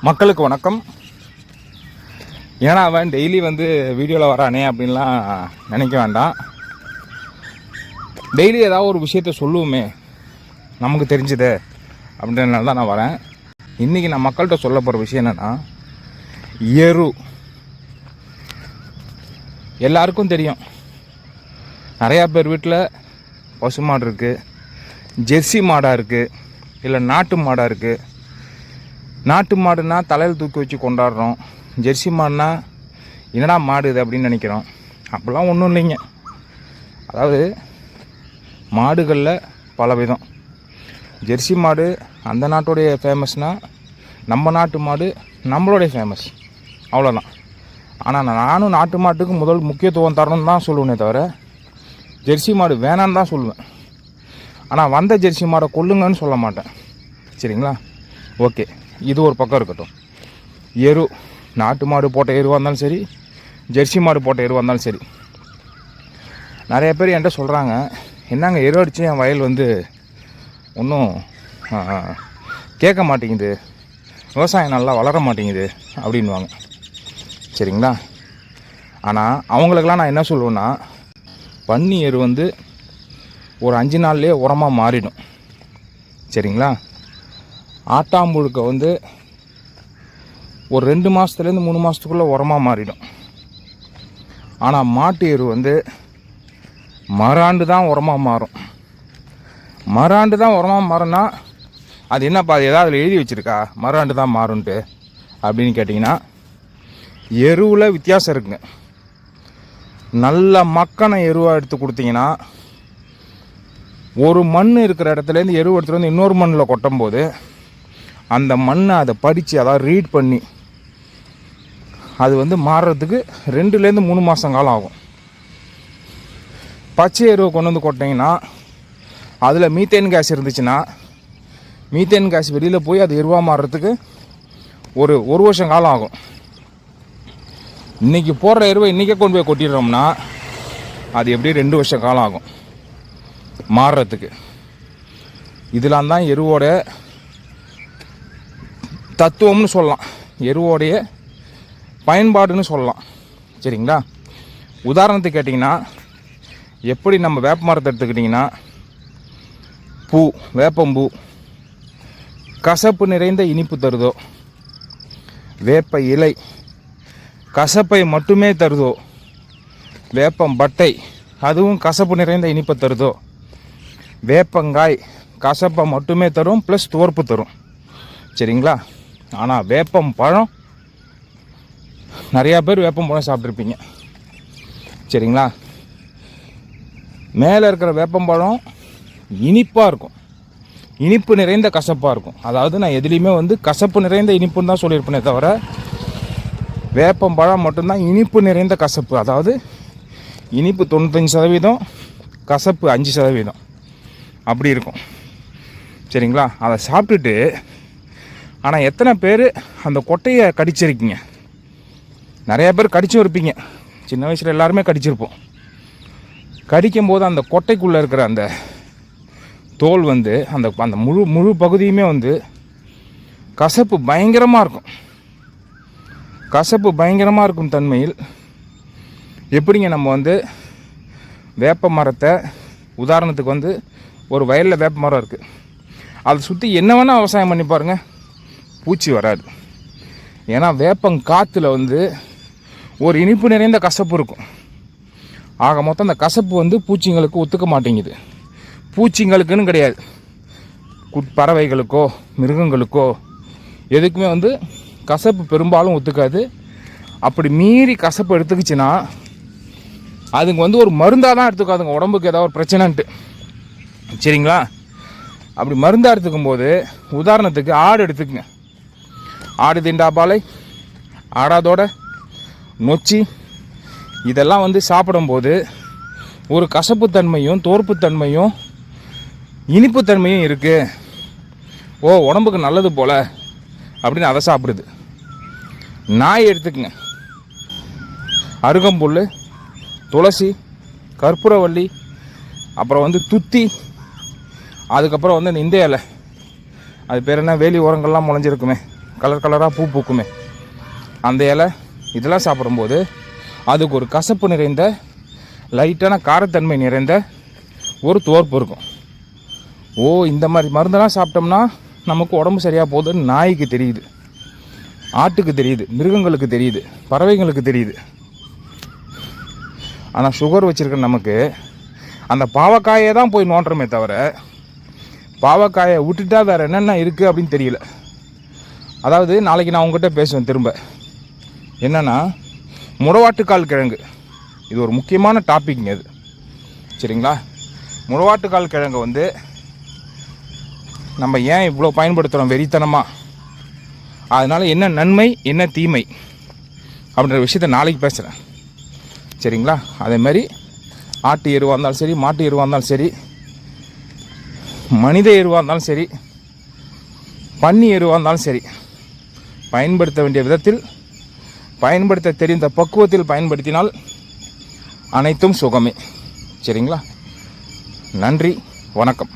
மக்களுக்கு வணக்கம். ஏன்னா அவன் டெய்லி வீடியோவில் வரானே அப்படின்லாம் நினைக்க வேண்டாம். டெய்லி ஏதாவது ஒரு விஷயத்த சொல்லுவோமே நமக்கு தெரிஞ்சது அப்படின்றதுனால தான் நான் வரேன். இன்றைக்கி நான் மக்கள்கிட்ட சொல்ல போகிற விஷயம் என்னென்னா, எரு எல்லாருக்கும் தெரியும். நிறையா பேர் வீட்டில் பசு மாடு இருக்குது, ஜெர்சி மாடாக இருக்குது, இல்லை நாட்டு மாடாக இருக்குது. நாட்டு மாடுனா தலையில் தூக்கி வச்சு கொண்டாடுறோம். ஜெர்சி மாடுனா என்னடா மாடு இது அப்படின்னு நினைக்கிறோம். அப்போல்லாம் ஒன்றும் இல்லைங்க. அதாவது மாடுகளில் பல விதம். ஜெர்சி மாடு அந்த நாட்டுடைய ஃபேமஸ்னால், நம்ம நாட்டு மாடு நம்மளுடைய ஃபேமஸ், அவ்வளோதான். ஆனால் நானும் நாட்டு மாட்டுக்கு முதல் முக்கியத்துவம் தரணும்னு தான் சொல்லுவேனே தவிர ஜெர்சி மாடு வேணான்னு தான் சொல்லுவேன். ஆனால் வந்த ஜெர்சி மாடை கொல்லுங்கன்னு சொல்ல மாட்டேன். சரிங்களா? ஓகே, இது ஒரு பக்கம் இருக்கட்டும். எரு, நாட்டு மாடு போட்ட எருவாக இருந்தாலும் சரி, ஜெர்சி மாடு போட்ட எருவாக இருந்தாலும் சரி, நிறைய பேர் என்கிட்ட சொல்கிறாங்க, என்னங்க எரு அடித்து என் வயல் ஒன்றும் கேட்க மாட்டேங்குது, விவசாயம் நல்லா வளர மாட்டேங்குது அப்படின்வாங்க. சரிங்களா? ஆனால் அவங்களுக்கெல்லாம் நான் என்ன சொல்லுவேன்னா, பன்னி எரு ஒரு 5 நாள்லேயே உரமாக மாறிடும். சரிங்களா? ஆட்டாம்புழுக்க ஒரு 2 மாதத்துலேருந்து 3 மாதத்துக்குள்ளே உரமாக மாறிடும். ஆனால் மாட்டு எரு மறாண்டு தான் உரமாக மாறும். மறாண்டு தான் உரமாக மாறும்னா அது என்னப்பா, அது ஏதாவது அதில் எழுதி வச்சுருக்கா மறாண்டு தான் மாறுன்ட்டு அப்படின்னு கேட்டிங்கன்னா, எருவில் வித்தியாசம் இருக்குங்க. நல்ல மக்கான எருவாக எடுத்து கொடுத்தீங்கன்னா, ஒரு மண் இருக்கிற இடத்துலேருந்து எரு எடுத்துகிட்டு இன்னொரு மண்ணில் கொட்டும் போது அந்த மண்ணை அதை படித்து, அதாவது ரீட் பண்ணி அது மாறுறதுக்கு 2லேருந்து 3 மாதம் காலம் ஆகும். பச்சை எருவை கொண்டு கொட்டிங்கன்னா அதில் மீத்தேன் கேஸ் இருந்துச்சுன்னா, மீத்தேன் கேஸ் வெளியில் போய் அது எருவாக மாறுறதுக்கு ஒரு வருஷம் காலம் ஆகும். இன்றைக்கி போடுற எருவை இன்றைக்கே கொண்டு போய் கொட்டிடுறோம்னா அது எப்படி 2 வருஷம் காலம் ஆகும் மாறுறதுக்கு. இதெல்லாம் தான் எருவோட தத்துவம்னு சொல்லலாம், எருவோடைய பயன்பாடுன்னு சொல்லலாம். சரிங்களா? உதாரணத்துக்கு கேட்டிங்கன்னா, எப்படி நம்ம வேப்ப மரத்தை எடுத்துக்கிட்டிங்கன்னா, பூ, வேப்பம்பூ கசப்பு நிறைந்த இனிப்பு தருதோ, வேப்ப இலை கசப்பை மட்டுமே தருதோ, வேப்பம்பட்டை அதுவும் கசப்பு நிறைந்த இனிப்பை தருதோ, வேப்பங்காய் கசப்பை மட்டுமே தரும் ப்ளஸ் துவர்ப்பு தரும். சரிங்களா? ஆனால் வேப்பம் பழம், நிறையா பேர் வேப்பம் பழம் சாப்பிட்ருப்பீங்க. சரிங்களா? மேலே இருக்கிற வேப்பம்பழம் இனிப்பாக இருக்கும், இனிப்பு நிறைந்த கசப்பாக இருக்கும். அதாவது நான் எதுலேயுமே கசப்பு நிறைந்த இனிப்புன்னு தான் சொல்லியிருப்பேனே தவிர, வேப்பம்பழம் மட்டும்தான் இனிப்பு நிறைந்த கசப்பு. அதாவது இனிப்பு 95%, கசப்பு 5% அப்படி இருக்கும். சரிங்களா? அதை சாப்பிட்டுட்டு ஆனால் எத்தனை பேர் அந்த கொட்டையை கடிச்சிருக்கீங்க? நிறையா பேர் கடிச்சும் இருப்பீங்க. சின்ன வயசில் எல்லாருமே கடிச்சிருப்போம். கடிக்கும்போது அந்த கொட்டைக்குள்ளே இருக்கிற அந்த தோல் அந்த அந்த முழு பகுதியுமே கசப்பு பயங்கரமாக இருக்கும். கசப்பு பயங்கரமாக இருக்கும் தன்மையில் எப்படிங்க நம்ம வேப்ப மரத்தை, உதாரணத்துக்கு ஒரு வயலில் வேப்ப மரம் இருக்குது, அதை சுற்றி என்ன வேணால் விவசாயம் பண்ணி பாருங்கள், பூச்சி வராது. ஏன்னா வேப்பங்காற்றுல ஒரு இனிப்பு நிறைந்த கசப்பு இருக்கும். ஆக மொத்தம் அந்த கசப்பு பூச்சிங்களுக்கு ஒத்துக்க மாட்டேங்குது. பூச்சிங்களுக்குன்னு கிடையாது, பறவைகளுக்கோ மிருகங்களுக்கோ எதுக்குமே கசப்பு பெரும்பாலும் ஒத்துக்காது. அப்படி மீறி கசப்பு எடுத்துக்கிச்சுன்னா அதுங்க ஒரு மருந்தாக தான் எடுத்துக்காதுங்க, உடம்புக்கு ஏதாவது ஒரு பிரச்சனைன்ட்டு. சரிங்களா? அப்படி மருந்தாக எடுத்துக்கும் போது, உதாரணத்துக்கு ஆடு எடுத்துக்குங்க. ஆடு திண்டாபாலை, ஆடாதோட நொச்சி இதெல்லாம் சாப்பிடும்போது ஒரு கசப்புத்தன்மையும் தோற்புத்தன்மையும் இனிப்புத்தன்மையும் இருக்குது. ஓ, உடம்புக்கு நல்லது போல் அப்படின்னு அதை சாப்பிடுது. நாய் எடுத்துக்குங்க. அருகம்புல், துளசி, கற்பூரவள்ளி, அப்புறம் துத்தி, அதுக்கப்புறம் இந்த இலை, அது பேர் என்ன, வேலி ஓரங்கள்லாம் முளைஞ்சிருக்குமே, கலர் கலராக பூ பூக்குமே, அந்த இலை இதெல்லாம் சாப்பிடும்போது அதுக்கு ஒரு கசப்பு நிறைந்த லைட்டான காரத்தன்மை நிறைந்த ஒரு துவர்ப்பு இருக்கும். ஓ, இந்த மாதிரி மருந்தெல்லாம் சாப்பிட்டோம்னா நமக்கு உடம்பு சரியாக போகுதுன்னு நாய்க்கு தெரியுது, ஆட்டுக்கு தெரியுது, மிருகங்களுக்கு தெரியுது, பறவைங்களுக்கு தெரியுது. ஆனால் சுகர் வச்சுருக்க நமக்கு அந்த பாவக்காயை தான் போய் நோண்டுறமே தவிர பாவக்காயை விட்டுட்டா வேறு என்னென்ன இருக்குது அப்படின்னு தெரியல. அதாவது நாளைக்கு நான் உங்ககிட்ட பேசுவேன் திரும்ப. என்னென்னா முடவாட்டுக்கால் கிழங்கு, இது ஒரு முக்கியமான டாபிக்ங்க அது, சரிங்களா? முடவாட்டுக்கால் கிழங்கு வந்து நம்ம ஏன் இவ்வளோ பயன்படுத்துகிறோம் வெறித்தனமாக, அதனால் என்ன நன்மை என்ன தீமை அப்படின்ற விஷயத்த நாளைக்கு பேசுகிறேன், சரிங்களா? அதேமாதிரி ஆட்டு எருவாக இருந்தாலும் சரி, மாட்டு எருவாக இருந்தாலும் சரி, மனித எருவாக இருந்தாலும் சரி, பன்னி எருவாக இருந்தாலும் சரி, பயன்படுத்த வேண்டிய விதத்தில் பயன்படுத்த தெரிந்த பக்குவத்தில் பயன்படுத்தினால் அனைத்தும் சுகமே, சரிங்களா? நன்றி, வணக்கம்.